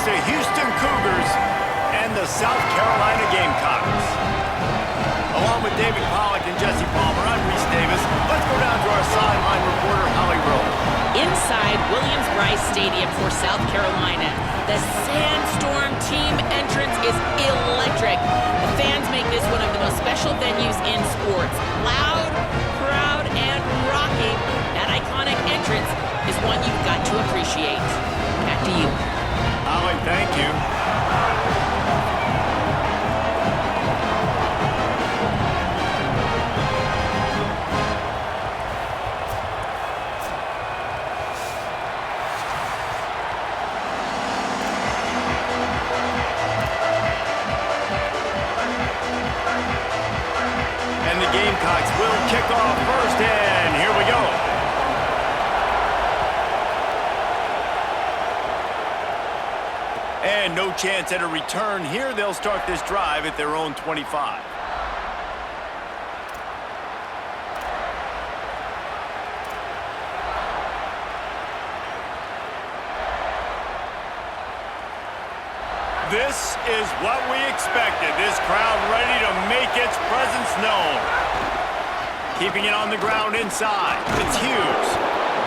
the Houston Cougars and the South Carolina Gamecocks. Along with David Pollack and Jesse Palmer, I'm Reese Davis. Let's go down to our sideline reporter, Holly Rowe. Inside Williams-Brice Stadium for South Carolina, the Sandstorm team entrance is electric. The fans make this one of the most special venues in sports. Loud, proud, and rocking. That iconic entrance is one you've got to appreciate. Back to you. Holly, thank you. And the Gamecocks will kick off first, and here we go. And no chance at a return here. They'll start this drive at their own 25. This is what we expected. This crowd ready to make its presence known. Keeping it on the ground inside. It's Hughes.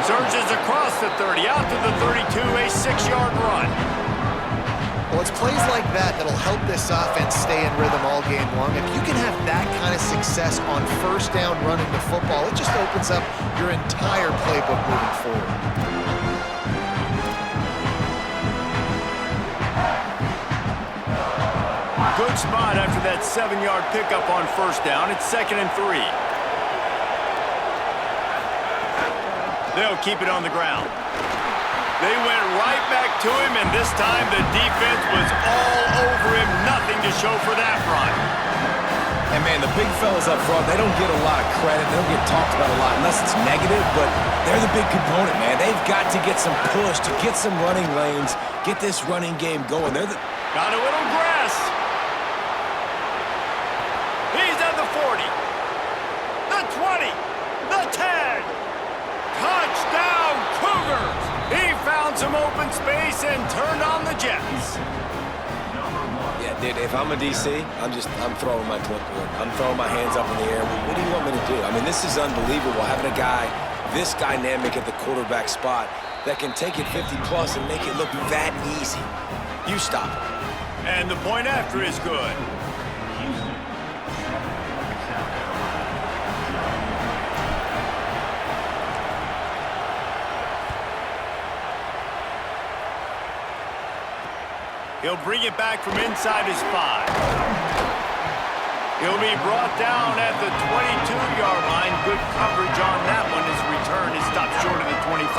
Surges across the 30, out to the 32, a 6-yard run. Well, it's plays like that that'll help this offense stay in rhythm all game long. If you can have that kind of success on first down running the football, it just opens up your entire playbook moving forward. Good spot after that 7-yard pickup on first down. It's 2nd and 3. They'll keep it on the ground. They went right back to him, and this time the defense was all over him. Nothing to show for that run. And, man, the big fellas up front, they don't get a lot of credit. They don't get talked about a lot unless it's negative, but they're the big component, man. They've got to get some push to get some running lanes, get this running game going. Got a little grass. He's at the 40, the 20, the 10. Touchdown, Cougars! He found some open space and turned on the Jets. Yeah, dude, if I'm a DC, I'm throwing my clipboard. I'm throwing my hands up in the air. What do you want me to do? I mean, this is unbelievable, having a guy this dynamic at the quarterback spot that can take it 50-plus and make it look that easy. You stop it. And the point after is good. He'll bring it back from inside his 5. He'll be brought down at the 22-yard line. Good coverage on that one. His return is stopped short of the 25.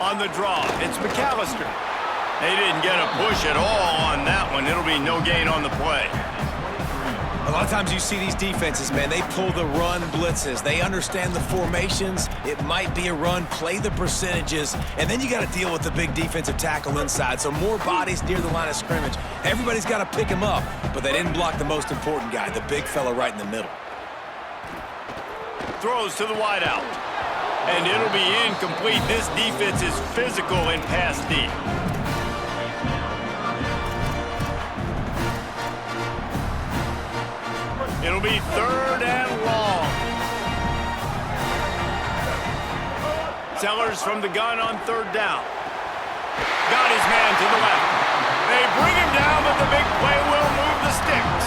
On the draw, it's McAllister. They didn't get a push at all on that one. It'll be no gain on the play. A lot of times you see these defenses, man, they pull the run blitzes. They understand the formations. It might be a run, play the percentages, and then you got to deal with the big defensive tackle inside. So more bodies near the line of scrimmage. Everybody's got to pick him up, but they didn't block the most important guy, the big fella right in the middle. Throws to the wideout. And it'll be incomplete. This defense is physical and pass deep. It'll be 3rd and long. Sellers from the gun on 3rd down. Got his man to the left. They bring him down, but the big play will move the sticks.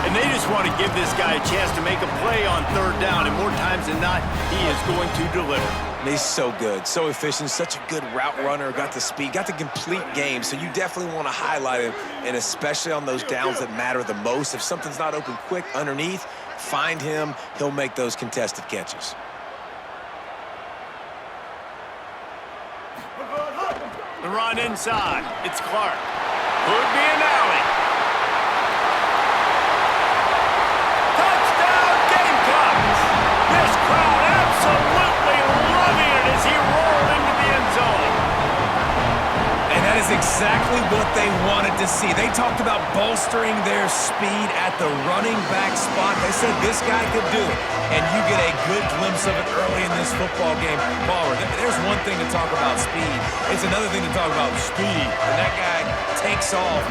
And they just want to give this guy a chance to make a play on 3rd down, and more times than not, he is going to deliver. And he's so good, so efficient, such a good route runner, got the speed, got the complete game, so you definitely want to highlight him, and especially on those downs that matter the most. If something's not open quick underneath, find him, he'll make those contested catches. The run inside, it's Clark. Could be an alley. Touchdown, Gamecocks! This crowd absolutely loving it as he rolled into the end zone. exactly what they wanted to see. They talked about bolstering their speed at the running back spot. They said this guy could do it, and you get a good glimpse of it early in this football game. Baller, there's one thing to talk about speed. It's another thing to talk about speed. And that guy takes off,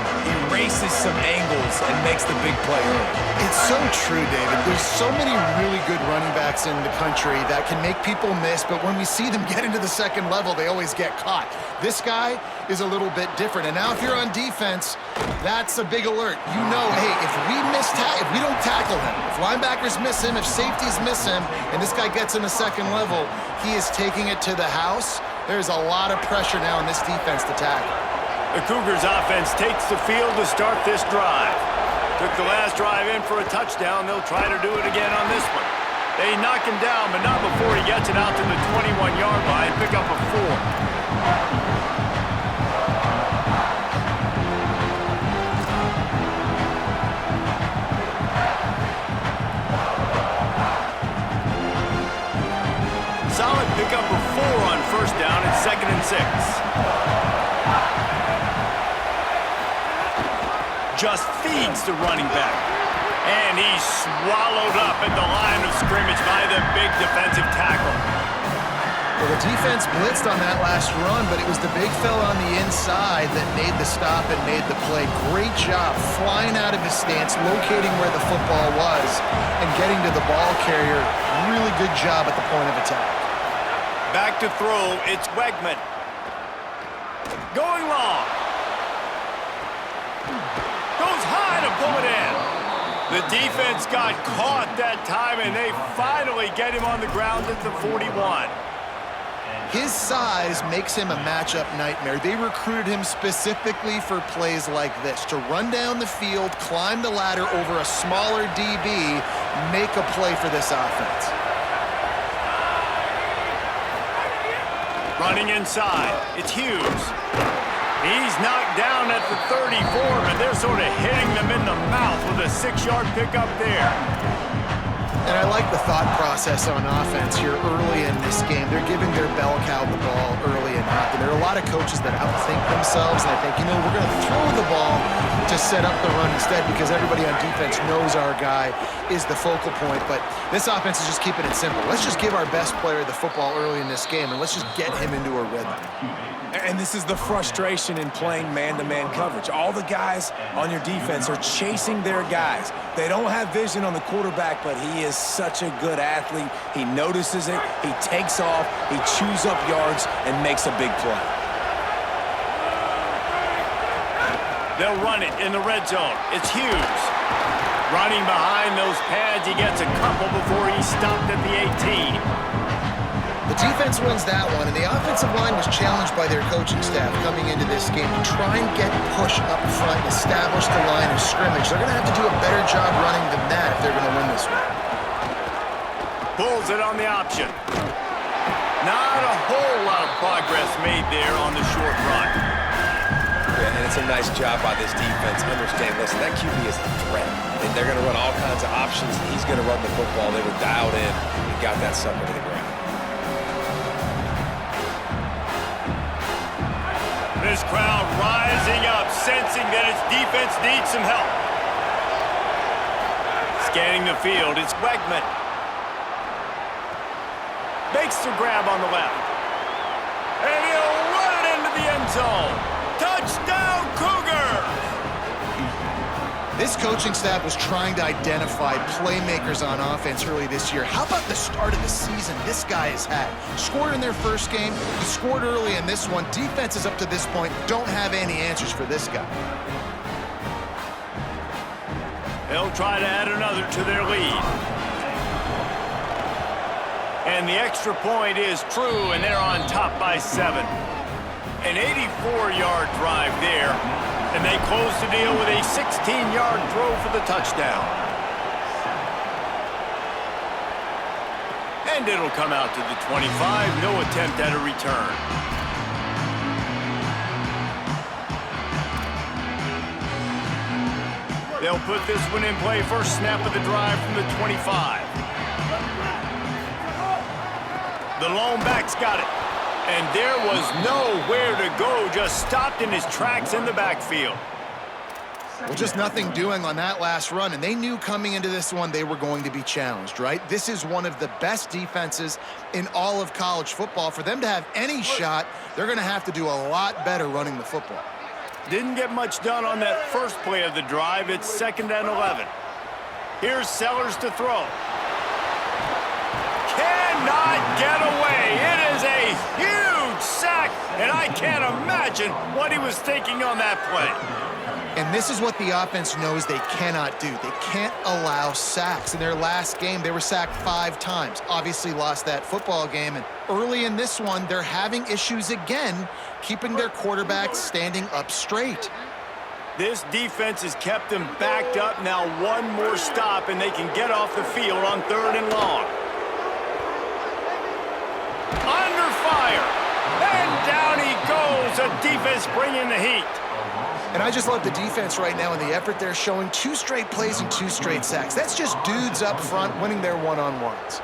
erases some angles, and makes the big play early. It's so true, David. There's so many really good running backs in the country that can make people miss, but when we see them get into the second level, they always get caught. This guy is a little bit different. And now if you're on defense, that's a big alert. You know, hey, if we don't tackle him, if linebackers miss him, if safeties miss him, and this guy gets in the second level, he is taking it to the house. There's a lot of pressure now in this defense to tackle. The Cougars offense takes the field to start this drive. Took the last drive in for a touchdown. They'll try to do it again on this one. They knock him down, but not before he gets it out to the 21-yard line, pick up a 4. Solid pickup of 4 on first down and 2nd and 6. Just feeds the running back. And he's swallowed up at the line of scrimmage by the big defensive tackle. Well, the defense blitzed on that last run, but it was the big fella on the inside that made the stop and made the play. Great job flying out of his stance, locating where the football was, and getting to the ball carrier. Really good job at the point of attack. Back to throw, it's Wegman. Going long. Goes high to pull it in. The defense got caught that time, and they finally get him on the ground at the 41. His size makes him a matchup nightmare. They recruited him specifically for plays like this, to run down the field, climb the ladder over a smaller DB, make a play for this offense. Running inside, it's Hughes. He's knocked down at the 34, but they're sort of hitting them in the mouth with a 6-yard pickup there. And I like the thought process on offense here early in this game. They're giving their bell cow the ball early and often. There are a lot of coaches that outthink themselves, and I think, we're going to throw the ball to set up the run instead because everybody on defense knows our guy is the focal point. But this offense is just keeping it simple. Let's just give our best player the football early in this game, and let's just get him into a rhythm. And this is the frustration in playing man-to-man coverage. All the guys on your defense are chasing their guys. They don't have vision on the quarterback, but he is such a good athlete. He notices it, he takes off, he chews up yards, and makes a big play. They'll run it in the red zone. It's Hughes. Running behind those pads, he gets a couple before he's stopped at the 18. The defense wins that one, and the offensive line was challenged by their coaching staff coming into this game to try and get push up front and establish the line of scrimmage. They're going to have to do a better job running than that if they're going to win this one. Pulls it on the option. Not a whole lot of progress made there on the short run. Yeah, and it's a nice job by this defense. Understand, listen, that QB is a threat, and they're going to run all kinds of options. He's going to run the football. They were dialed in and got that sucker to the ground. This crowd rising up, sensing that its defense needs some help. Scanning the field, it's Wegman. Makes the grab on the left. And he'll run it into the end zone. Touchdown, Cougars! This coaching staff was trying to identify playmakers on offense early this year. How about the start of the season this guy has had? Scored in their first game, he scored early in this one. Defenses up to this point don't have any answers for this guy. They'll try to add another to their lead. And the extra point is true, and they're on top by 7. An 84-yard drive there. And they close the deal with a 16-yard throw for the touchdown. And it'll come out to the 25. No attempt at a return. They'll put this one in play. First snap of the drive from the 25. The lone back's got it. And there was nowhere to go, just stopped in his tracks in the backfield. Well, just nothing doing on that last run, and they knew coming into this one they were going to be challenged, right? This is one of the best defenses in all of college football. For them to have any shot, they're going to have to do a lot better running the football. Didn't get much done on that first play of the drive. It's 2nd and 11. Here's Sellers to throw. Cannot get away. It is a huge sack, and I can't imagine what he was thinking on that play. And this is what the offense knows they cannot do. They can't allow sacks. In their last game, they were sacked 5 times. Obviously lost that football game. And early in this one, they're having issues again, keeping their quarterback standing up straight. This defense has kept them backed up. Now one more stop, and they can get off the field on 3rd and long. Under fire. And down he goes. The defense bringing the heat. And I just love the defense right now and the effort they're showing. 2 straight plays and 2 straight sacks. That's just dudes up front winning their one-on-ones.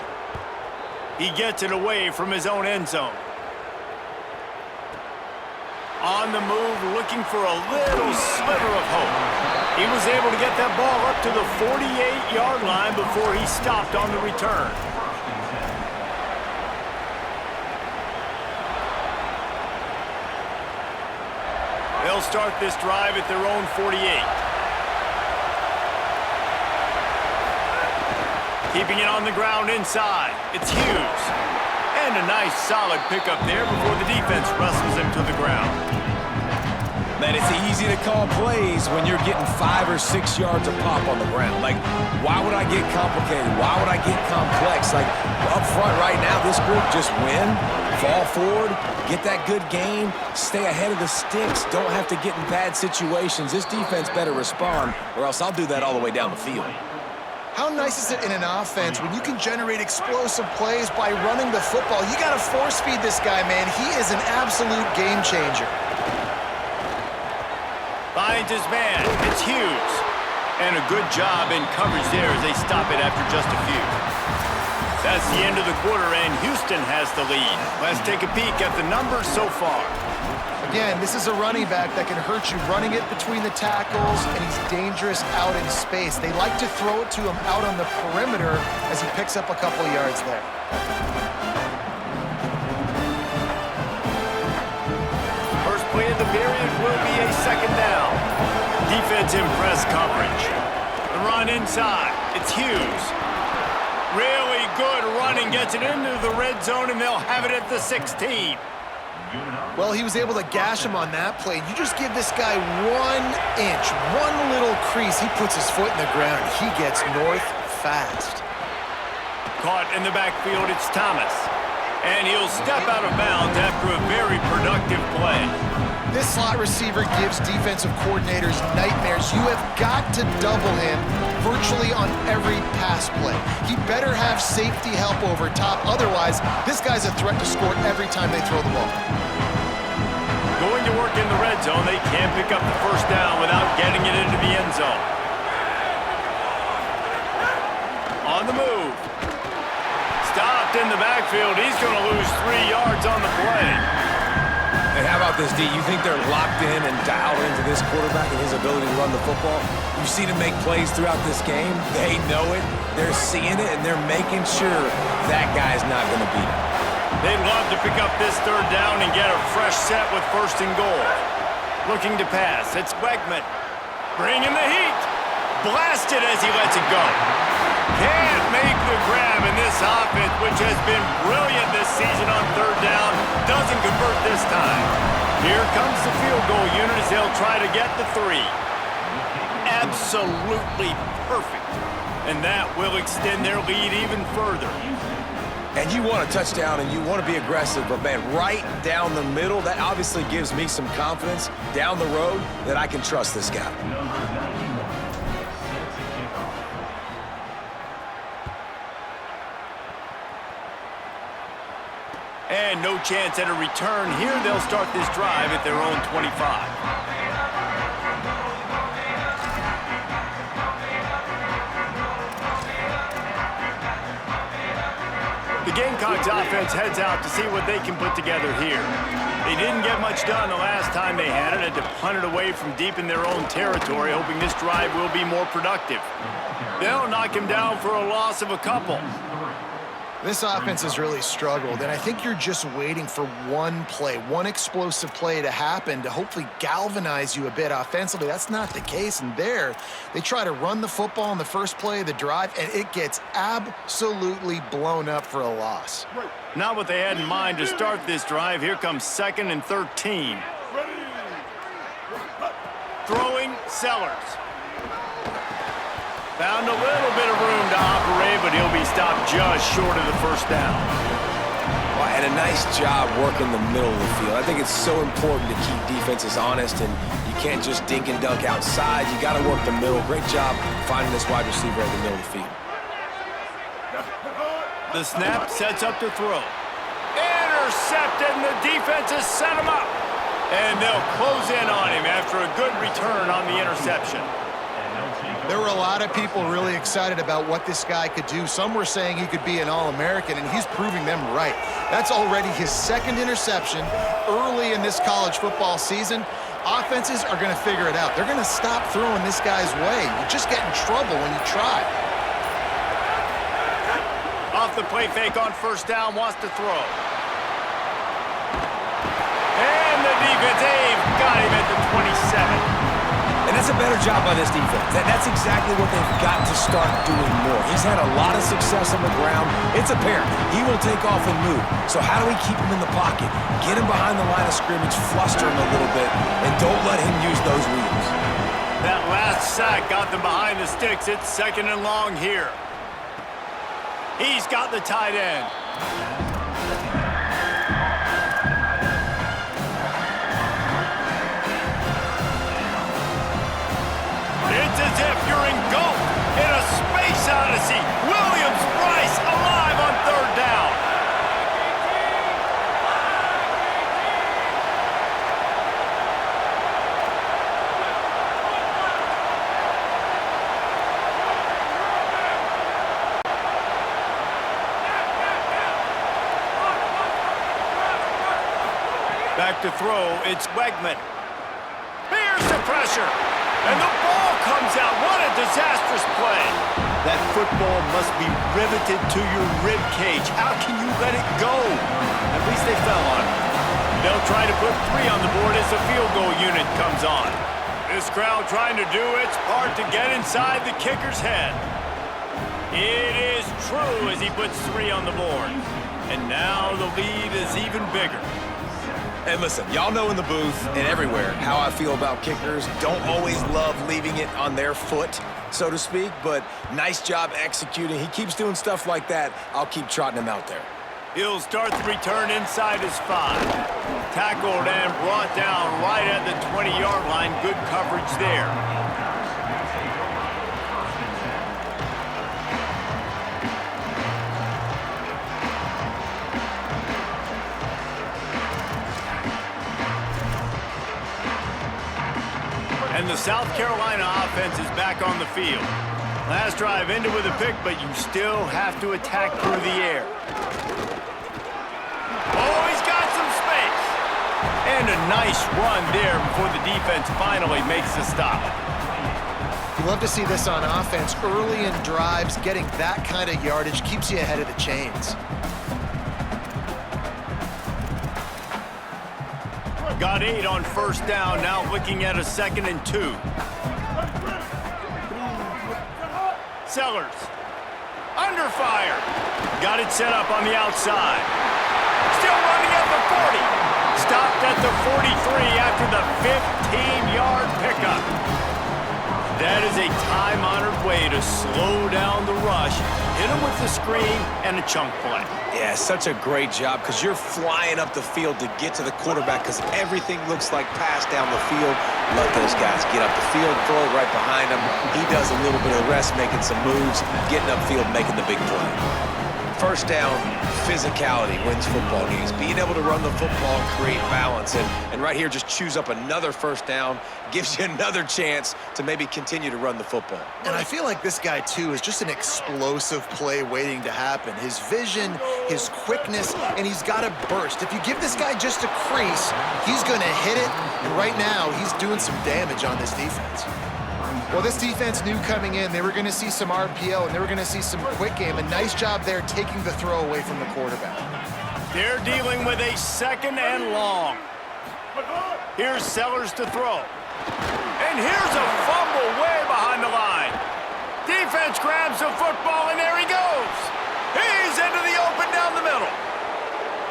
He gets it away from his own end zone. On the move, looking for a little sliver of hope. He was able to get that ball up to the 48-yard line before he stopped on the return. They'll start this drive at their own 48. Keeping it on the ground inside. It's Hughes. And a nice solid pickup there before the defense wrestles him to the ground. Man, it's easy to call plays when you're getting 5 or 6 yards of pop on the ground. Like, why would I get complicated? Why would I get complex? Like, up front right now, this group just win, fall forward, get that good game, stay ahead of the sticks, don't have to get in bad situations. This defense better respond, or else I'll do that all the way down the field. How nice is it in an offense when you can generate explosive plays by running the football? You got to force feed this guy, man. He is an absolute game changer. Finds his man. It's Hughes. And a good job in coverage there as they stop it after just a few. That's the end of the quarter, and Houston has the lead. Let's take a peek at the numbers so far. Again, this is a running back that can hurt you running it between the tackles, and he's dangerous out in space. They like to throw it to him out on the perimeter as he picks up a couple yards there. First play of the period will be a 2nd down. Defense in press coverage. The run inside. It's Hughes. Really good running. Gets it into the red zone, and they'll have it at the 16. Well, he was able to gash him on that play. You just give this guy 1 inch, one little crease. He puts his foot in the ground. He gets north fast. Caught in the backfield, it's Thomas. And he'll step out of bounds after a very productive play. This slot receiver gives defensive coordinators nightmares. You have got to double him virtually on every pass play. He better have safety help over top. Otherwise, this guy's a threat to score every time they throw the ball. Going to work in the red zone, they can't pick up the 1st down without getting it into the end zone. On the move. Stopped in the backfield. He's going to lose 3 yards on the play. And how about this, D? You think they're locked in and dialed into this quarterback and his ability to run the football? You've seen him make plays throughout this game. They know it. They're seeing it, and they're making sure that guy's not going to beat him. They'd love to pick up this 3rd down and get a fresh set with 1st and goal. Looking to pass. It's Wegman. Bringing the heat. Blasted as he lets it go. Can't make the grab, in this offense, which has been brilliant this season on 3rd down, doesn't convert this time. Here comes the field goal unit as they'll try to get the 3. Absolutely perfect. And that will extend their lead even further. And you want a touchdown and you want to be aggressive, but man, right down the middle, that obviously gives me some confidence down the road that I can trust this guy. And no chance at a return here. They'll start this drive at their own 25. The Gamecocks offense heads out to see what they can put together here. They didn't get much done the last time they had it, had to punt it away from deep in their own territory, hoping this drive will be more productive. They'll knock him down for a loss of a couple. This offense has really struggled, and I think you're just waiting for one play, one explosive play to happen to hopefully galvanize you a bit offensively. That's not the case, and there, they try to run the football in the first play of the drive, and it gets absolutely blown up for a loss. Not what they had in mind to start this drive. Here comes 2nd and 13. Throwing, Sellers. Found a little bit of room to operate, but he'll be stopped just short of the first down. Well, and a nice job working the middle of the field. I think it's so important to keep defenses honest, and you can't just dink and dunk outside. You got to work the middle. Great job finding this wide receiver at the middle of the field. The snap sets up to throw. Intercepted, and the defense has set him up. And they'll close in on him after a good return on the interception. There were a lot of people really excited about what this guy could do. Some were saying he could be an All-American, and he's proving them right. That's already his 2nd interception early in this college football season. Offenses are going to figure it out. They're going to stop throwing this guy's way. You just get in trouble when you try. Off the play fake on first down, wants to throw. And the defense, they've got him at the 27. And that's a better job by this defense. That's exactly what they've got to start doing more. He's had a lot of success on the ground. It's apparent he will take off and move. So how do we keep him in the pocket? Get him behind the line of scrimmage, fluster him a little bit, and don't let him use those wheels. That last sack got them behind the sticks. It's 2nd and long here. He's got the tight end. It's as if you're engulfed in a space odyssey. Williams-Brice alive on 3rd down. Back to throw, it's Wegman. Here's the pressure. And the ball comes out. What a disastrous play. That football must be riveted to your rib cage. How can you let it go? At least they fell on it. They'll try to put 3 on the board as the field goal unit comes on. This crowd trying to do its part to get inside the kicker's head. It is true as he puts 3 on the board. And now the lead is even bigger. And listen, y'all know in the booth and everywhere how I feel about kickers. Don't always love leaving it on their foot, so to speak, but nice job executing. He keeps doing stuff like that. I'll keep trotting him out there. He'll start the return inside his 5. Tackled and brought down right at the 20-yard line. Good coverage there. And the South Carolina offense is back on the field. Last drive ended with a pick, but you still have to attack through the air. Oh, he's got some space. And a nice run there before the defense finally makes the stop. You love to see this on offense. Early in drives, getting that kind of yardage keeps you ahead of the chains. Got 8 on first down, now looking at a 2nd and 2. Sellers, under fire. Got it set up on the outside. Still running at the 40. Stopped at the 43 after the 15-yard pickup. That is a time-honored way to slow down the rush, hit him with the screen, and a chunk play. Yeah, such a great job because you're flying up the field to get to the quarterback because everything looks like pass down the field. Let those guys get up the field, throw it right behind him. He does a little bit of the rest, making some moves, getting upfield, making the big play. first down, physicality wins football games. Being able to run the football and create balance. And right here, just choose up another first down, gives you another chance to maybe continue to run the football. And I feel like this guy, too, is just an explosive play waiting to happen. His vision, his quickness, and he's got a burst. If you give this guy just a crease, he's going to hit it. And right now, he's doing some damage on this defense. Well, this defense knew coming in they were going to see some RPO and they were going to see some quick game. A nice job there taking the throw away from the quarterback. They're dealing with a 2nd and long. Here's Sellers to throw. And here's a fumble way behind the line. Defense grabs the football, and there he goes. He's into the open down the middle.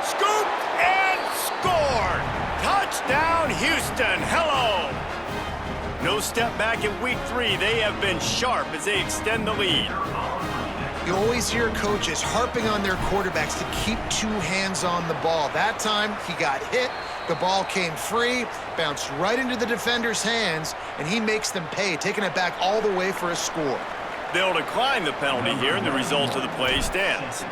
Scooped and scored. Touchdown, Houston. Hello. No step back in week 3. They have been sharp as they extend the lead. You always hear coaches harping on their quarterbacks to keep 2 hands on the ball. That time, he got hit. The ball came free, bounced right into the defender's hands, and he makes them pay, taking it back all the way for a score. They'll decline the penalty here, and the result of the play stands.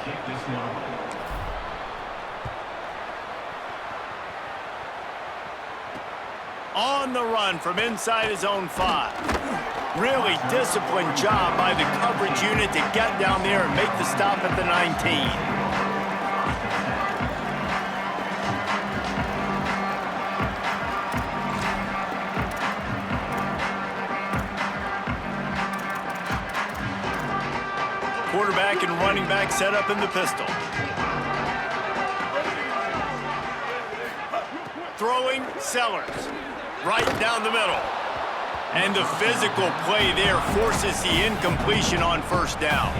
On the run from inside his own 5. Really disciplined job by the coverage unit to get down there and make the stop at the 19. Quarterback and running back set up in the pistol. Throwing Sellers. Right down the middle. And the physical play there forces the incompletion on first down.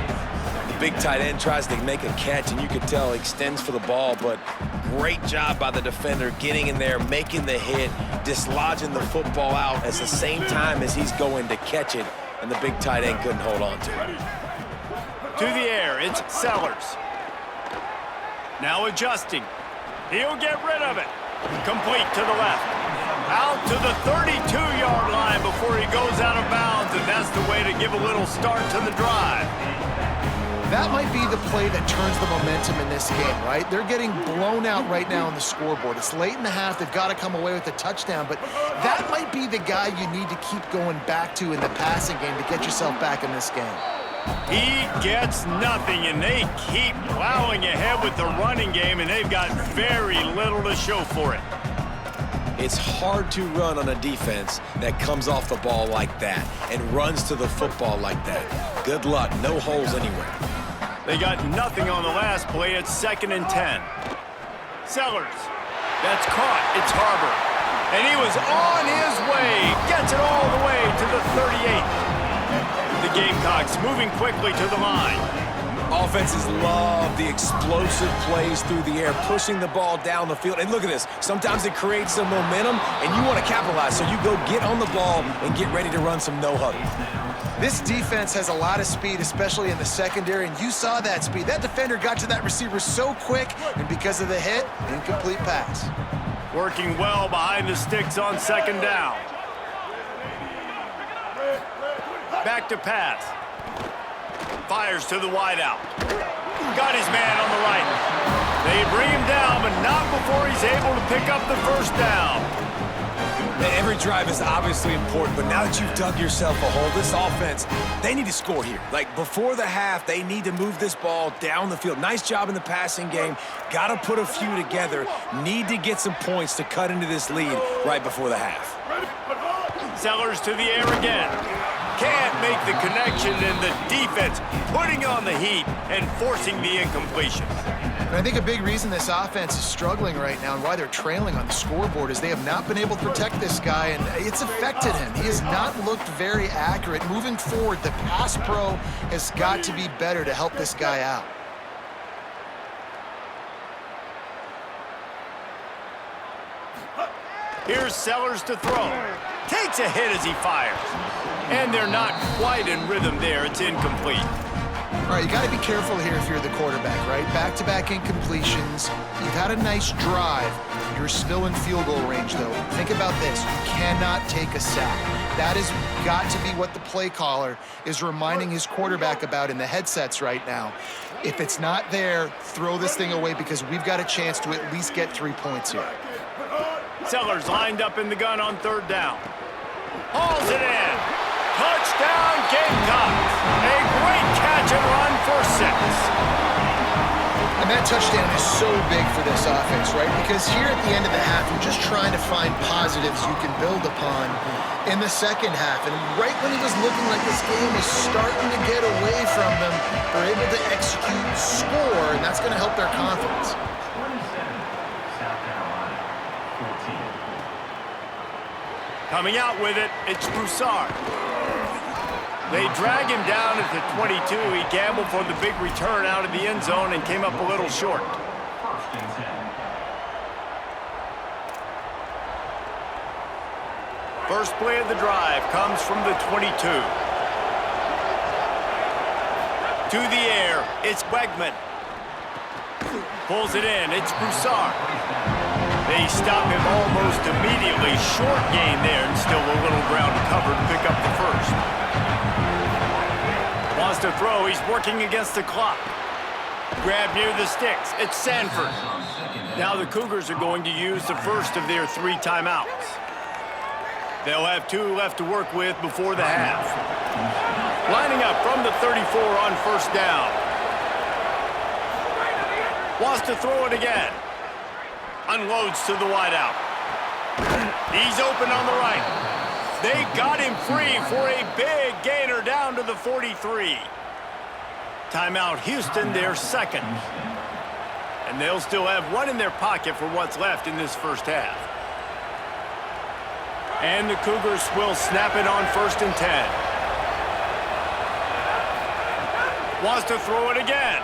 The big tight end tries to make a catch, and you can tell he extends for the ball, but great job by the defender getting in there, making the hit, dislodging the football out at the same time as he's going to catch it, and the big tight end couldn't hold on to it. To the air, it's Sellers. Now adjusting. He'll get rid of it. Complete to the left. Out to the 32-yard line before he goes out of bounds, and that's the way to give a little start to the drive. That might be the play that turns the momentum in this game, right? They're getting blown out right now on the scoreboard. It's late in the half. They've got to come away with a touchdown, but that might be the guy you need to keep going back to in the passing game to get yourself back in this game. He gets nothing, and they keep plowing ahead with the running game, and they've got very little to show for it. It's hard to run on a defense that comes off the ball like that and runs to the football like that. Good luck. No holes anywhere. They got nothing on the last play. It's 2nd and 10. Sellers. That's caught. It's Harbor. And he was on his way. Gets it all the way to the 38. The Gamecocks moving quickly to the line. Offenses love the explosive plays through the air, pushing the ball down the field. And look at this. Sometimes it creates some momentum, and you want to capitalize. So you go get on the ball and get ready to run some no-huddle. This defense has a lot of speed, especially in the secondary, and you saw that speed. That defender got to that receiver so quick, and because of the hit, incomplete pass. Working well behind the sticks on 2nd down. Back to pass. Fires to the wideout. Got his man on the right. They bring him down, but not before he's able to pick up the first down. And every drive is obviously important, but now that you've dug yourself a hole, this offense, they need to score here. Like, before the half, they need to move this ball down the field. Nice job in the passing game. Got to put a few together. Need to get some points to cut into this lead right before the half. Sellers to the air again. Can't make the connection, and the defense putting on the heat and forcing the incompletion. And I think a big reason this offense is struggling right now and why they're trailing on the scoreboard is they have not been able to protect this guy, and it's affected him. He has not looked very accurate. Moving forward, the pass pro has got to be better to help this guy out. Here's Sellers to throw. Takes a hit as he fires. And they're not quite in rhythm there. It's incomplete. All right, you got to be careful here if you're the quarterback, right? Back-to-back incompletions. You've had a nice drive. You're still in field goal range, though. Think about this. You cannot take a sack. That has got to be what the play caller is reminding his quarterback about in the headsets right now. If it's not there, throw this thing away because we've got a chance to at least get 3 points here. Sellers lined up in the gun on third down. Hauls it in. Touchdown, Gamecocks. A great catch and run for 6. And that touchdown is so big for this offense, right? Because here at the end of the half, you're just trying to find positives you can build upon in the second half. And right when it was looking like this game was starting to get away from them, they're able to execute, score, and that's going to help their confidence. Coming out with it, it's Broussard. They drag him down at the 22. He gambled for the big return out of the end zone and came up a little short. First play of the drive comes from the 22. To the air, it's Wegman. Pulls it in, it's Broussard. They stop him almost immediately. Short gain there, and still a little ground to cover to pick up the first. Wants to throw, he's working against the clock. Grab near the sticks, it's Sanford. Now the Cougars are going to use the first of their 3 timeouts. They'll have 2 left to work with before the half. Lining up from the 34 on first down. Wants to throw it again. Unloads to the wideout. He's open on the right. They got him free for a big gainer down to the 43. Timeout Houston, their second. And they'll still have 1 in their pocket for what's left in this first half. And the Cougars will snap it on first and 10. Wants to throw it again.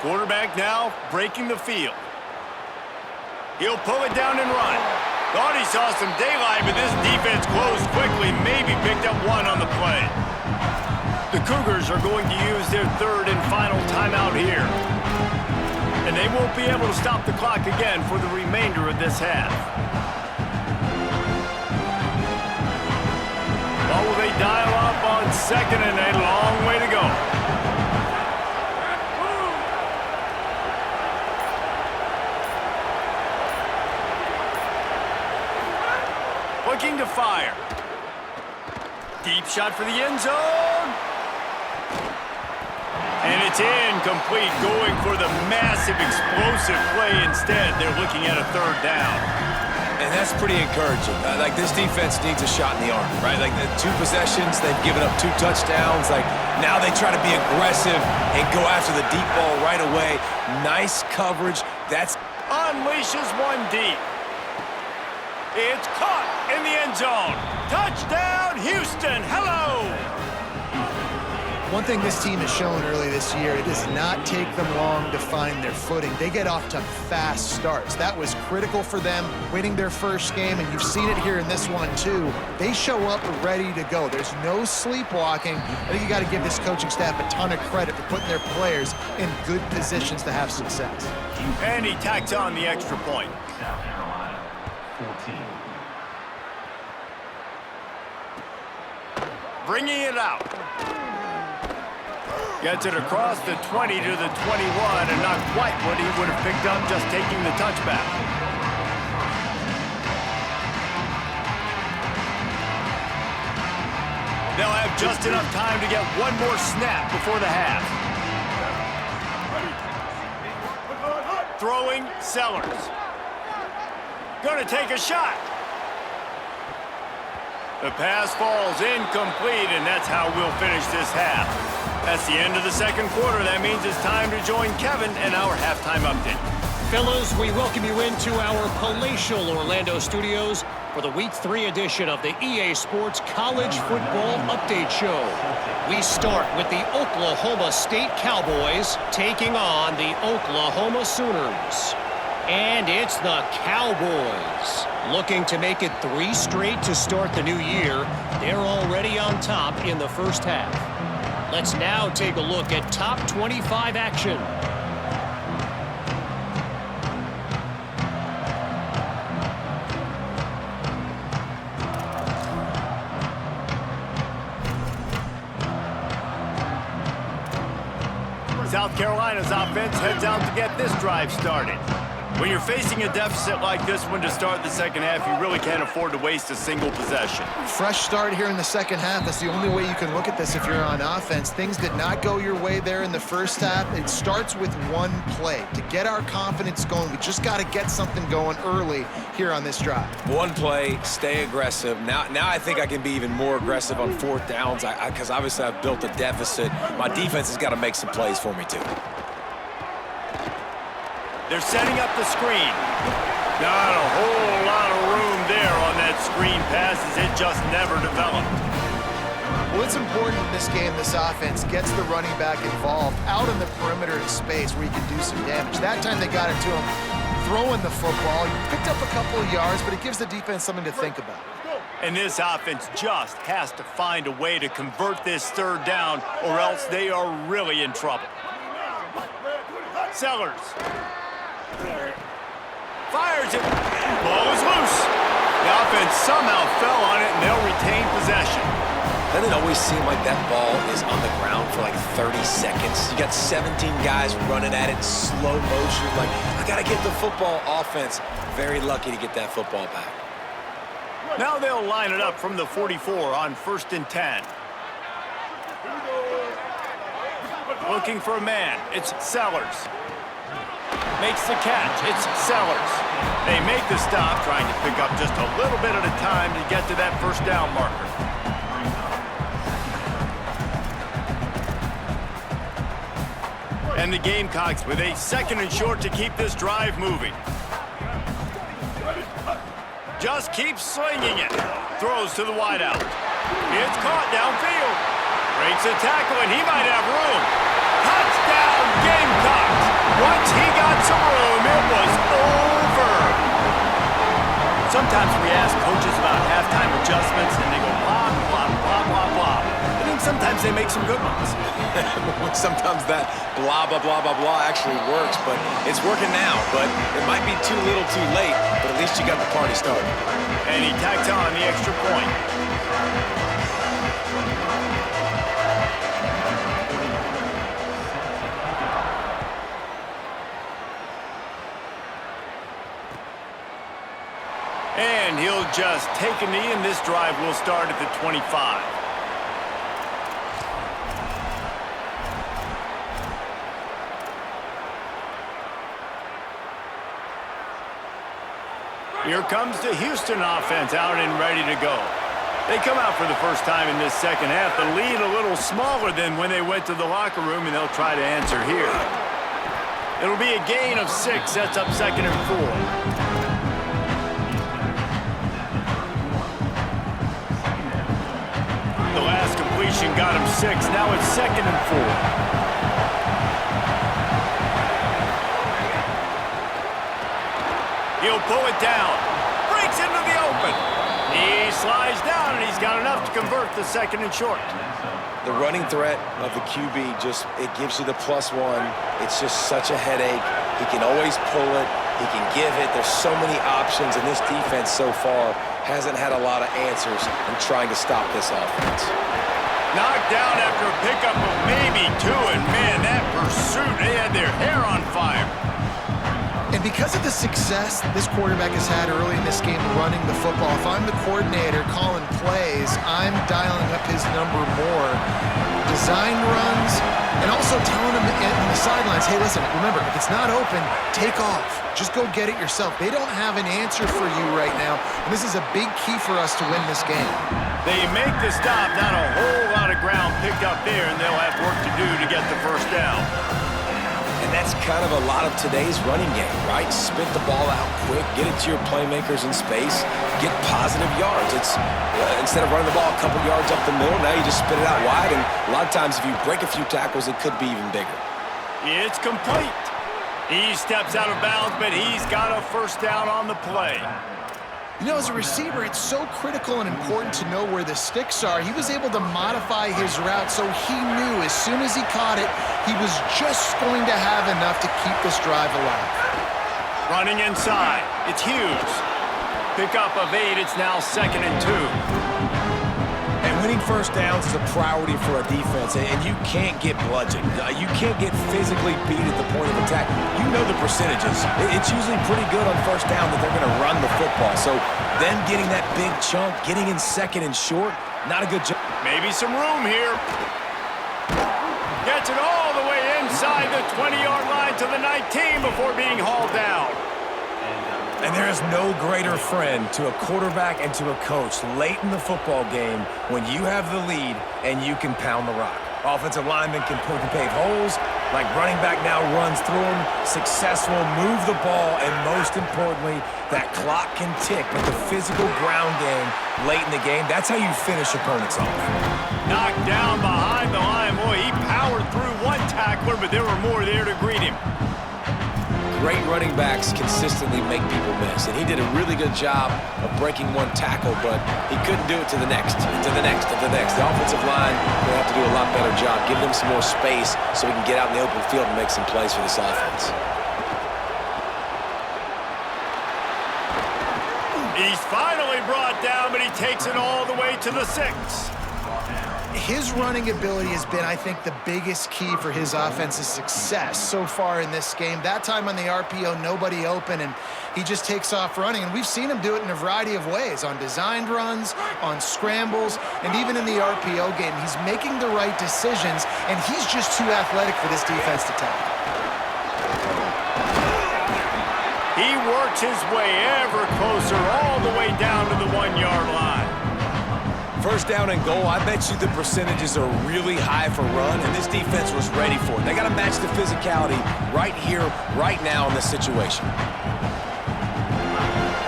Quarterback now breaking the field. He'll pull it down and run. Thought he saw some daylight, but this defense closed quickly, maybe picked up 1 on the play. The Cougars are going to use their 3rd and final timeout here. And they won't be able to stop the clock again for the remainder of this half. Well, will they dial up on second and a long way to go? Looking to fire. Deep shot for the end zone. And it's incomplete, going for the massive explosive play instead. They're looking at a 3rd down. And that's pretty encouraging. Like, this defense needs a shot in the arm, right? Like, the 2 possessions, they've given up 2 touchdowns. Like, now they try to be aggressive and go after the deep ball right away. Nice coverage. That's unleashes 1 deep. It's caught in the end zone. Touchdown, Houston. Hello. One thing this team has shown early this year, it does not take them long to find their footing. They get off to fast starts. That was critical for them, winning their first game, and you've seen it here in this one too. They show up ready to go. There's no sleepwalking. I think you got to give this coaching staff a ton of credit for putting their players in good positions to have success. And he tacks on the extra point. 14. Bringing it out. Gets it across the 20 to the 21, and not quite what he would have picked up just taking the touchback. They'll have just enough time to get 1 more snap before the half. Throwing, Sellers. Going to take a shot. The pass falls incomplete, and that's how we'll finish this half. That's the end of the second quarter. That means it's time to join Kevin and our halftime update. Fellas, we welcome you into our palatial Orlando studios for the Week 3 edition of the EA Sports College Football Update Show. We start with the Oklahoma State Cowboys taking on the Oklahoma Sooners. And it's the Cowboys looking to make it 3 straight to start the new year. They're already on top in the first half. Let's now take a look at top 25 action. South Carolina's offense heads out to get this drive started. When you're facing a deficit like this one to start the second half, you really can't afford to waste a single possession. Fresh start here in the second half. That's the only way you can look at this if you're on offense. Things did not go your way there in the first half. It starts with one play. To get our confidence going, we just got to get something going early here on this drive. One play, stay aggressive. Now I think I can be even more aggressive on fourth downs because obviously I've built a deficit. My defense has got to make some plays for me too. They're setting up the screen. Not a whole lot of room there on that screen pass as it just never developed. Well, it's important in this game, this offense gets the running back involved out in the perimeter in space where he can do some damage. That time they got it to him throwing the football. He picked up a couple of yards, but it gives the defense something to think about. And this offense just has to find a way to convert this third down or else they are really in trouble. Sellers. Fires it. Ball is loose. The offense somehow fell on it, and they'll retain possession. Doesn't it always seem like that ball is on the ground for like 30 seconds? You got 17 guys running at it, slow motion. Like, I got to get the football. Offense, very lucky to get that football back. Now they'll line it up from the 44 on 1st and 10. Looking for a man. It's Sellers. Makes the catch. It's Sellers. They make the stop, trying to pick up just a little bit at a time to get to that first down marker. And the Gamecocks with a 2nd and short to keep this drive moving. Just keeps slinging it. Throws to the wideout. It's caught downfield. Breaks a tackle, and he might have room. Touchdown, Gamecocks! Once he got some room, it was over. Sometimes we ask coaches about halftime adjustments, and they go blah, blah, blah, blah, blah. I think sometimes they make some good ones. Sometimes that blah, blah, blah, blah, blah actually works, but it's working now. But it might be too little too late, but at least you got the party started. And he tacks on the extra point. And he'll just take a knee, and this drive will start at the 25. Here comes the Houston offense out and ready to go. They come out for the first time in this second half. The lead a little smaller than when they went to the locker room, and they'll try to answer here. It'll be a gain of 6, sets up 2nd and 4. The last completion got him 6. Now it's 2nd and 4. He'll pull it down. Breaks into the open. He slides down, and he's got enough to convert the 2nd and short. The running threat of the QB it gives you the +1. It's just such a headache. He can always pull it. He can give it. There's so many options, and this defense so far hasn't had a lot of answers in trying to stop this offense. Knocked down after a pickup of maybe 2, and man, that pursuit, they had their hair on fire. And because of the success this quarterback has had early in this game running the football, if I'm the coordinator calling plays, I'm dialing up his number more. Design runs, and also telling him in the sidelines, hey, listen, remember, if it's not open, take off. Just go get it yourself. They don't have an answer for you right now, and this is a big key for us to win this game. They make the stop, not a whole lot of ground picked up there, and they'll have work to do to get the first down. And that's kind of a lot of today's running game, right? Spit the ball out quick, get it to your playmakers in space, get positive yards. It's instead of running the ball a couple yards up the middle, now you just spit it out wide, and a lot of times if you break a few tackles, it could be even bigger. It's complete. He steps out of bounds, but he's got a first down on the play. You know, as a receiver, it's so critical and important to know where the sticks are. He was able to modify his route so he knew as soon as he caught it, he was just going to have enough to keep this drive alive. Running inside, it's Hughes. Pickup of 8, it's now 2nd and 2. And winning first downs is a priority for a defense, and you can't get bludgeoned. You can't get physically beat at the point of attack. You know the percentages. It's usually pretty good on first down that they're going to run the football. So them getting that big chunk, getting in 2nd and short, not a good job. Maybe some room here. Gets it all the way inside the 20-yard line to the 19 before being hauled down. And there is no greater friend to a quarterback and to a coach late in the football game when you have the lead and you can pound the rock. Offensive linemen can pave holes, like running back now runs through them, successful, move the ball, and most importantly, that clock can tick with the physical ground game late in the game. That's how you finish opponents off. Knocked down behind the line. Boy, he powered through one tackler, but there were more there to greet him. Great running backs consistently make people miss, and he did a really good job of breaking one tackle, but he couldn't do it to the next, and to the next, and to the next. The offensive line will have to do a lot better job. Give them some more space so we can get out in the open field and make some plays for this offense. He's finally brought down, but he takes it all the way to the 6. His running ability has been, I think, the biggest key for his offense's success so far in this game. That time on the RPO, nobody open, and he just takes off running. And we've seen him do it in a variety of ways, on designed runs, on scrambles, and even in the RPO game. He's making the right decisions, and he's just too athletic for this defense to tackle. He works his way ever closer all the way down to the 1-yard line. First down and goal, I bet you the percentages are really high for run, and this defense was ready for it. They got to match the physicality right here, right now in this situation.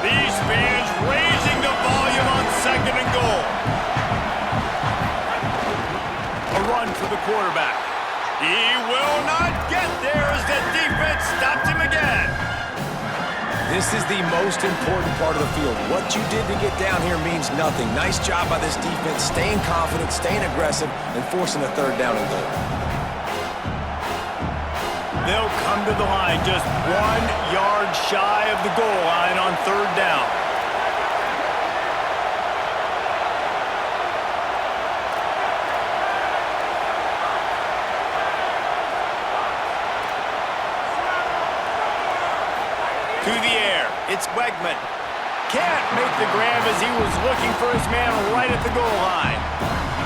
These fans raising the volume on 2nd and goal. A run for the quarterback. He will not get there as the defense stopped him again. This is the most important part of the field. What you did to get down here means nothing. Nice job by this defense, staying confident, staying aggressive, and forcing a 3rd down and goal. They'll come to the line just 1 yard shy of the goal line on 3rd down. To the air, it's Wegman. Can't make the grab as he was looking for his man right at the goal line.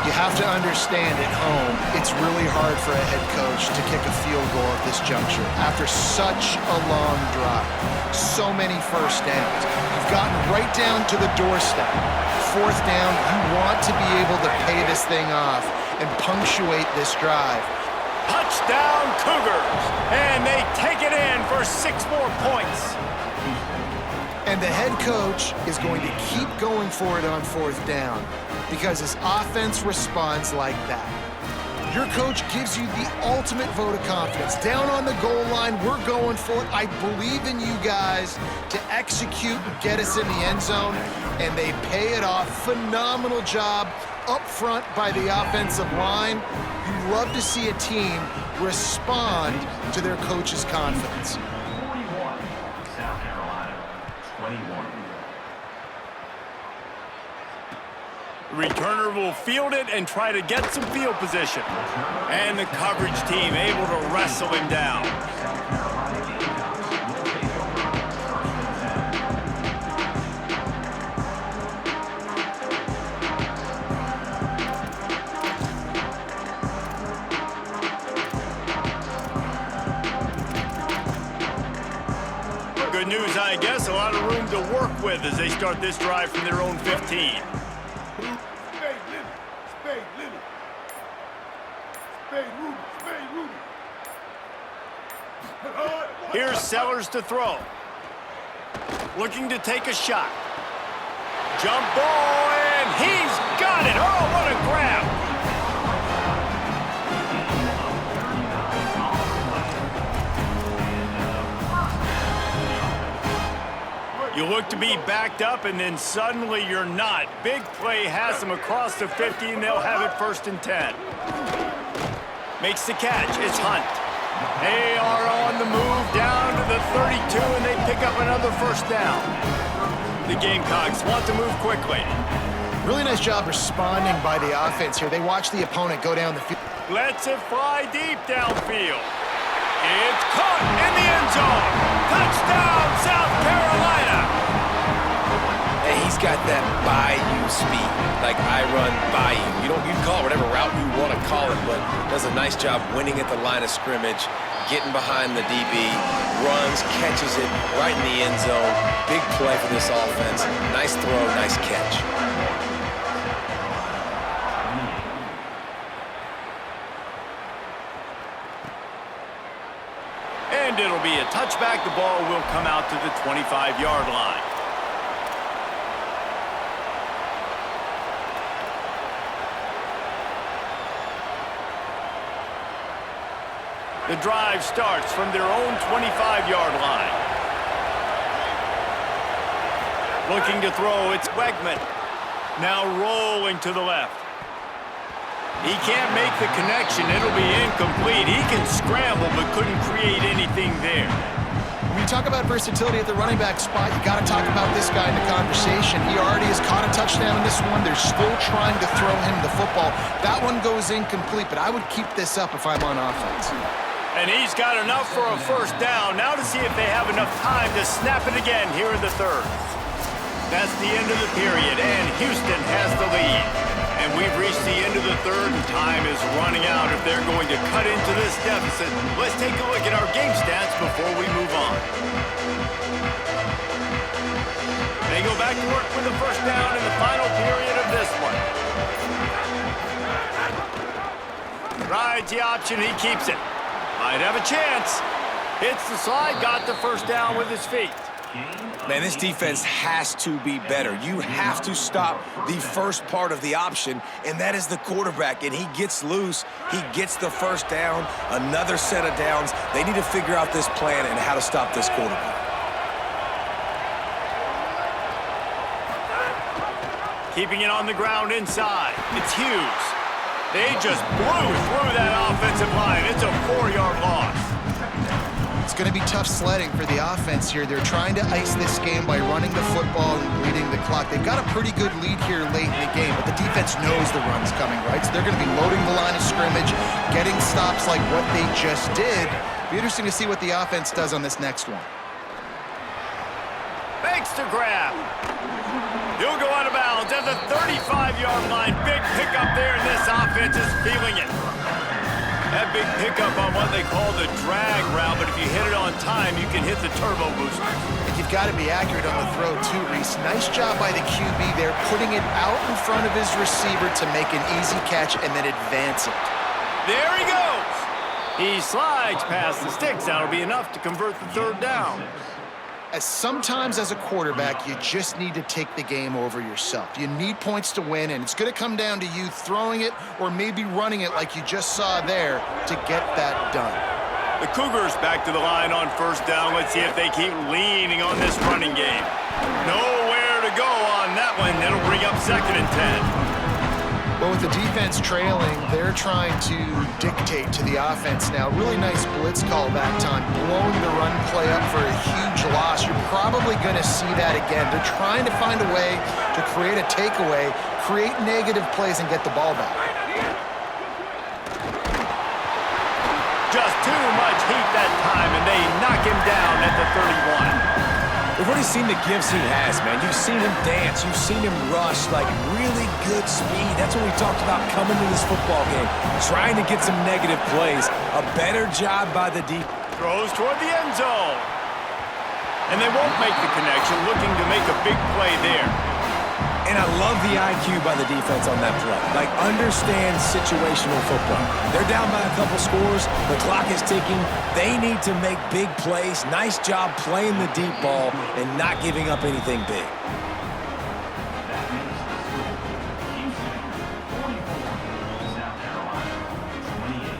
You have to understand at home, it's really hard for a head coach to kick a field goal at this juncture after such a long drive. So many first downs. You've gotten right down to the doorstep. 4th down, you want to be able to pay this thing off and punctuate this drive. Touchdown Cougars, and they take it in for 6 more points. And the head coach is going to keep going for it on 4th down because his offense responds like that. Your coach gives you the ultimate vote of confidence. Down on the goal line, we're going for it. I believe in you guys to execute and get us in the end zone, and they pay it off. Phenomenal job up front by the offensive line. You love to see a team respond to their coach's confidence. 41, South Carolina, 21. Returner will field it and try to get some field position. And the coverage team able to wrestle him down. Good news, I guess. A lot of room to work with as they start this drive from their own 15. Here's Sellers to throw. Looking to take a shot. Jump ball, and he's got it. Oh, what a grab. You look to be backed up, and then suddenly you're not. Big play has them across the 50, and they'll have it 1st and 10. Makes the catch. It's Hunt. They are on the move down to the 32, and they pick up another 1st down. The Gamecocks want to move quickly. Really nice job responding by the offense here. They watch the opponent go down the field. Lets it fly deep downfield. It's caught in the end zone. Touchdown, South Carolina. And he's got that bayou speed, like I run bayou. You call it whatever route you want to call it, but does a nice job winning at the line of scrimmage, getting behind the DB, runs, catches it right in the end zone. Big play for this offense. Nice throw, nice catch. And it'll be a touchback. The ball will come out to the 25-yard line. The drive starts from their own 25-yard line. Looking to throw, it's Wegman. Now rolling to the left. He can't make the connection. It'll be incomplete. He can scramble, but couldn't create anything there. When you talk about versatility at the running back spot, you got to talk about this guy in the conversation. He already has caught a touchdown in this one. They're still trying to throw him the football. That one goes incomplete, but I would keep this up if I'm on offense. And he's got enough for a 1st down. Now to see if they have enough time to snap it again here in the 3rd. That's the end of the period, and Houston has the lead. And we've reached the end of the 3rd, and time is running out if they're going to cut into this deficit. Let's take a look at our game stats before we move on. They go back to work with the 1st down in the final period of this one. Rides the option, he keeps it. Might have a chance. Hits the slide, got the 1st down with his feet. Man, this defense has to be better. You have to stop the first part of the option, and that is the quarterback. And he gets loose. He gets the 1st down, another set of downs. They need to figure out this plan and how to stop this quarterback. Keeping it on the ground inside. It's Hughes. They just blew through that offensive line. It's a 4-yard loss. It's going to be tough sledding for the offense here. They're trying to ice this game by running the football and bleeding the clock. They've got a pretty good lead here late in the game, but the defense knows the run's coming, right? So they're going to be loading the line of scrimmage, getting stops like what they just did. Be interesting to see what the offense does on this next one. Fakes to grab. He'll go out of bounds at the 35-yard line. Big pickup there, and this offense is feeling it. That big pickup on what they call the drag route, but if you hit it on time, you can hit the turbo booster. And you've got to be accurate on the throw, too, Reese. Nice job by the QB there, putting it out in front of his receiver to make an easy catch and then advance it. There he goes. He slides past the sticks. That'll be enough to convert the 3rd down. Sometimes as a quarterback, you just need to take the game over yourself. You need points to win, and it's going to come down to you throwing it or maybe running it like you just saw there to get that done. The Cougars back to the line on 1st down. Let's see if they keep leaning on this running game. Nowhere to go on that one. It'll bring up 2nd and 10. Well, with the defense trailing, they're trying to dictate to the offense now. Really nice blitz call that time, blowing the run play up for a huge loss. You're probably going to see that again. They're trying to find a way to create a takeaway, create negative plays, and get the ball back. Just too much heat that time, and they knock him down at the 31. We've already seen the gifts he has, man. You've seen him dance. You've seen him rush, like really good speed. That's what we talked about coming to this football game, trying to get some negative plays. A better job by the defense. Throws toward the end zone. And they won't make the connection, looking to make a big play there. And I love the IQ by the defense on that play. Like, understand situational football. They're down by a couple scores. The clock is ticking. They need to make big plays. Nice job playing the deep ball and not giving up anything big. South Carolina, 28.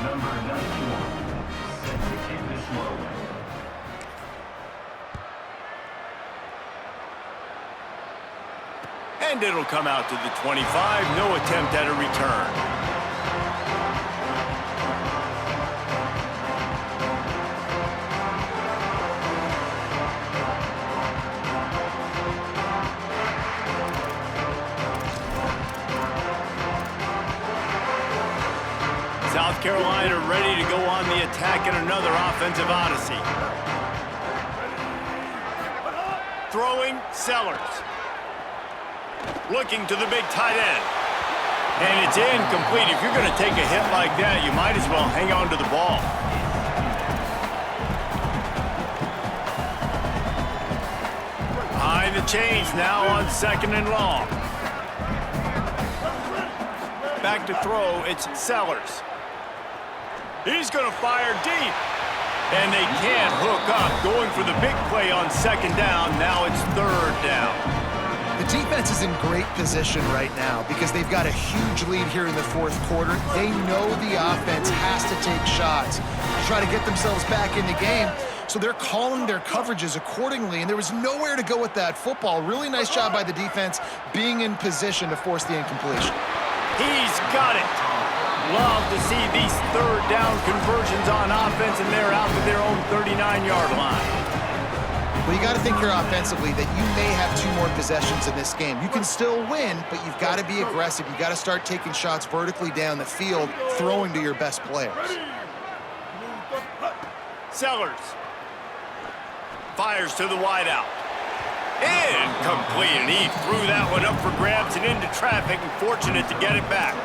Number 91, set to kick this low. And it'll come out to the 25. No attempt at a return. South Carolina ready to go on the attack in another offensive odyssey. Throwing, Sellers. Looking to the big tight end. And it's incomplete. If you're going to take a hit like that, you might as well hang on to the ball. Behind the chains now on 2nd and long. Back to throw, it's Sellers. He's going to fire deep. And they can't hook up. Going for the big play on 2nd down. Now it's 3rd down. The defense is in great position right now because they've got a huge lead here in the 4th quarter. They know the offense has to take shots to try to get themselves back in the game. So they're calling their coverages accordingly, and there was nowhere to go with that football. Really nice job by the defense being in position to force the incompletion. He's got it. Love to see these 3rd down conversions on offense, and they're out to their own 39-yard line. Well, you got to think here offensively that you may have 2 more possessions in this game. You can still win, but you've got to be aggressive. You've got to start taking shots vertically down the field, throwing to your best players. Sellers fires to the wideout. Incomplete, and he threw that one up for grabs and into traffic, and fortunate to get it back.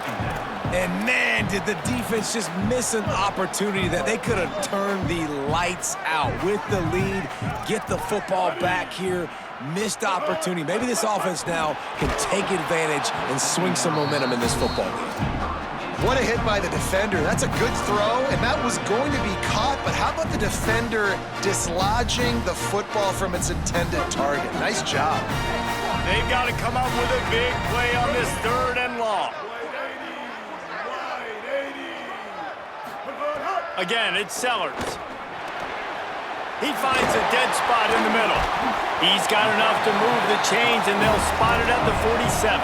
And man, did the defense just miss an opportunity that they could have turned the lights out with the lead, get the football back here. Missed opportunity. Maybe this offense now can take advantage and swing some momentum in this football game. What a hit by the defender. That's a good throw, and that was going to be caught, but how about the defender dislodging the football from its intended target? Nice job. They've got to come up with a big play on this 3rd and long. Again, it's Sellers. He finds a dead spot in the middle. He's got enough to move the chains, and they'll spot it at the 47.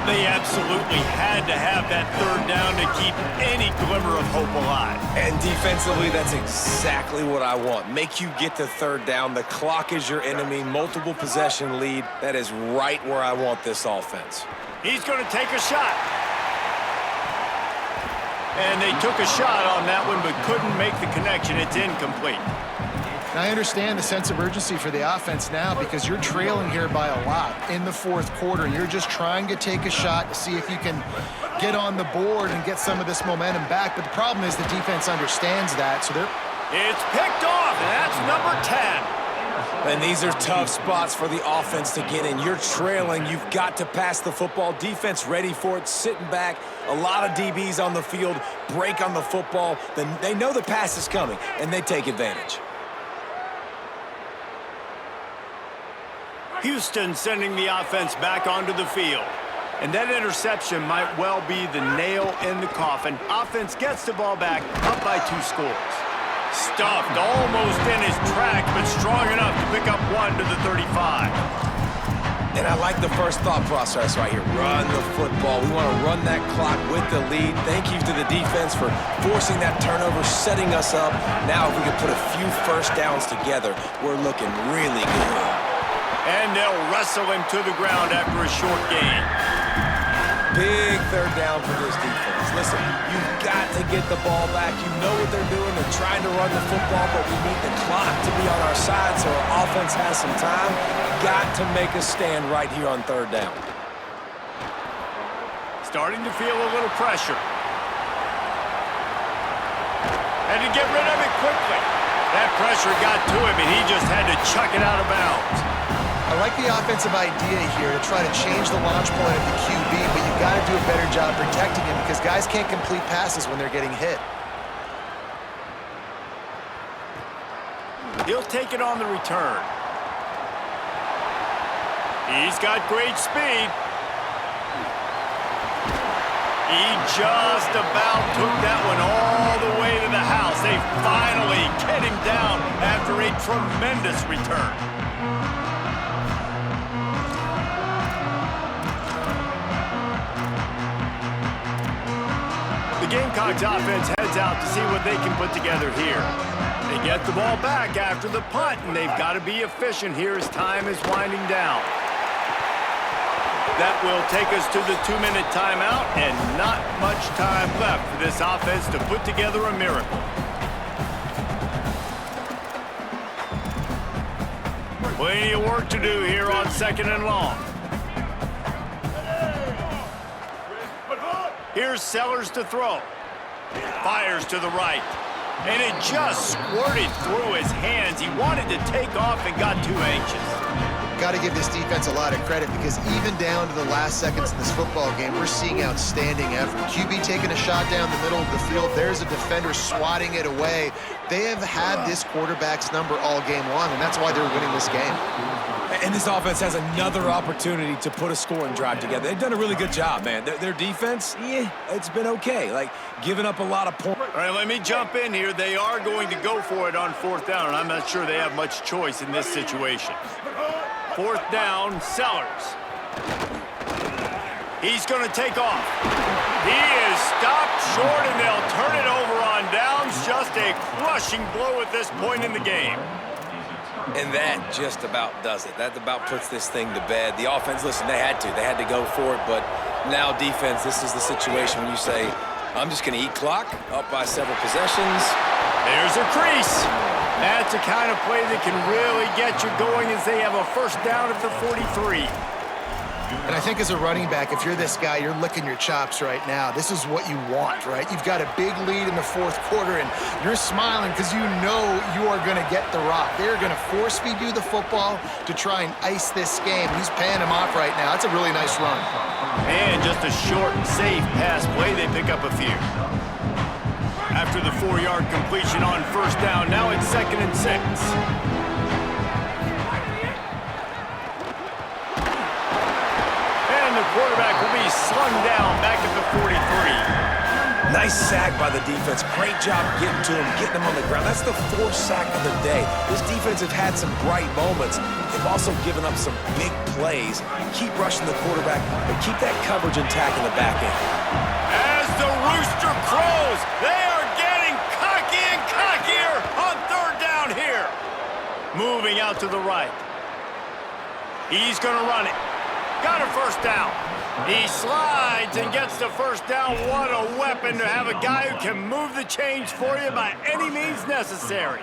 They absolutely had to have that 3rd down to keep any glimmer of hope alive. And defensively, that's exactly what I want. Make you get to 3rd down. The clock is your enemy. Multiple possession lead. That is right where I want this offense. He's going to take a shot. And they took a shot on that one, but couldn't make the connection. It's incomplete. Now, I understand the sense of urgency for the offense now because you're trailing here by a lot in the 4th quarter. You're just trying to take a shot to see if you can get on the board and get some of this momentum back. But the problem is the defense understands that, so they're... It's picked off, and that's number 10. And these are tough spots for the offense to get in. You're trailing. You've got to pass the football. Defense ready for it, sitting back. A lot of DBs on the field, break on the football. Then they know the pass is coming, and they take advantage. Houston sending the offense back onto the field. And that interception might well be the nail in the coffin. Offense gets the ball back, up by 2 scores. Stuffed almost in his track, but strong enough to pick up 1 to the 35. And I like the first thought process right here. Run the football. We want to run that clock with the lead. Thank you to the defense for forcing that turnover, setting us up. Now if we can put a few 1st downs together, we're looking really good. And they'll wrestle him to the ground after a short gain. Big 3rd down for this defense. Listen, you've got to get the ball back. You know what they're doing. They're trying to run the football, but we need the clock to be on our side so our offense has some time. Got to make a stand right here on 3rd down. Starting to feel a little pressure. And to get rid of it quickly. That pressure got to him, and he just had to chuck it out of bounds. I like the offensive idea here to try to change the launch point of the QB, but you've got to do a better job protecting him because guys can't complete passes when they're getting hit. He'll take it on the return. He's got great speed. He just about took that one all the way to the house. They finally get him down after a tremendous return. Gamecocks offense heads out to see what they can put together here. They get the ball back after the punt, and they've got to be efficient here as time is winding down. That will take us to the 2-minute timeout, and not much time left for this offense to put together a miracle. Plenty of work to do here on 2nd and long. Here's Sellers to throw. Fires to the right. And it just squirted through his hands. He wanted to take off and got too anxious. Got to give this defense a lot of credit because even down to the last seconds in this football game, we're seeing outstanding effort. QB taking a shot down the middle of the field. There's a defender swatting it away. They have had this quarterback's number all game long, and that's why they're winning this game. And this offense has another opportunity to put a scoring drive together. They've done a really good job, man. Their defense, yeah, it's been okay. Like, giving up a lot of points. All right, let me jump in here. They are going to go for it on 4th down, and I'm not sure they have much choice in this situation. 4th down, Sellers. He's going to take off. He is stopped short, and they'll turn it over on downs. Just a crushing blow at this point in the game. And that just about does it. That about puts this thing to bed. The offense, listen, they had to go for it, but now defense, this is the situation when you say, I'm just going to eat clock, up by several possessions. There's a crease. That's the kind of play that can really get you going as they have a 1st down at the 43. And I think as a running back, if you're this guy, you're licking your chops right now. This is what you want, right? You've got a big lead in the 4th quarter, and you're smiling because you know you are going to get the rock. They're going to force-feed you the football to try and ice this game. He's paying him off right now. That's a really nice run. And just a short, safe pass play. They pick up a few. After the 4-yard completion on 1st down, now it's 2nd and 6. Quarterback will be slung down back at the 43. Nice sack by the defense. Great job getting to him, getting him on the ground. That's the 4th sack of the day. This defense have had some bright moments. They've also given up some big plays. Keep rushing the quarterback, but keep that coverage intact in the back end. As the rooster crows, they are getting cocky and cockier on 3rd down here. Moving out to the right. He's going to run it. Got a 1st down. He slides and gets the 1st down. What a weapon to have a guy who can move the chains for you by any means necessary.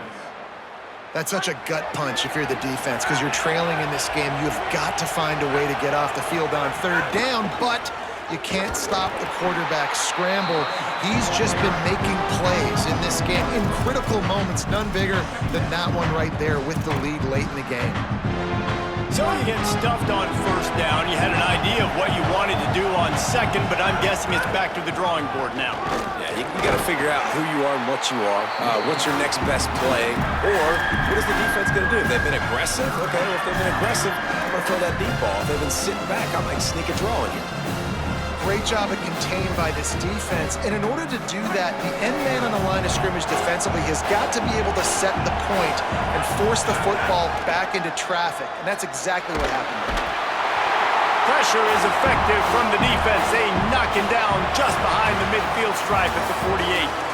That's such a gut punch if you're the defense because you're trailing in this game. You've got to find a way to get off the field on 3rd down, but you can't stop the quarterback scramble. He's just been making plays in this game in critical moments, none bigger than that one right there with the lead late in the game. So you get stuffed on 1st down. You had an idea of what you wanted to do on 2nd, but I'm guessing it's back to the drawing board now. Yeah, you got to figure out who you are and what you are. What's your next best play? Or what is the defense going to do? If they've been aggressive, okay, well, if they've been aggressive, I'm going to throw that deep ball. If they've been sitting back, I might sneak a draw in here. Great job at contained by this defense. And in order to do that, the end man on the line of scrimmage defensively has got to be able to set the point and force the football back into traffic. And that's exactly what happened. Pressure is effective from the defense. They knock him down just behind the midfield stripe at the 48.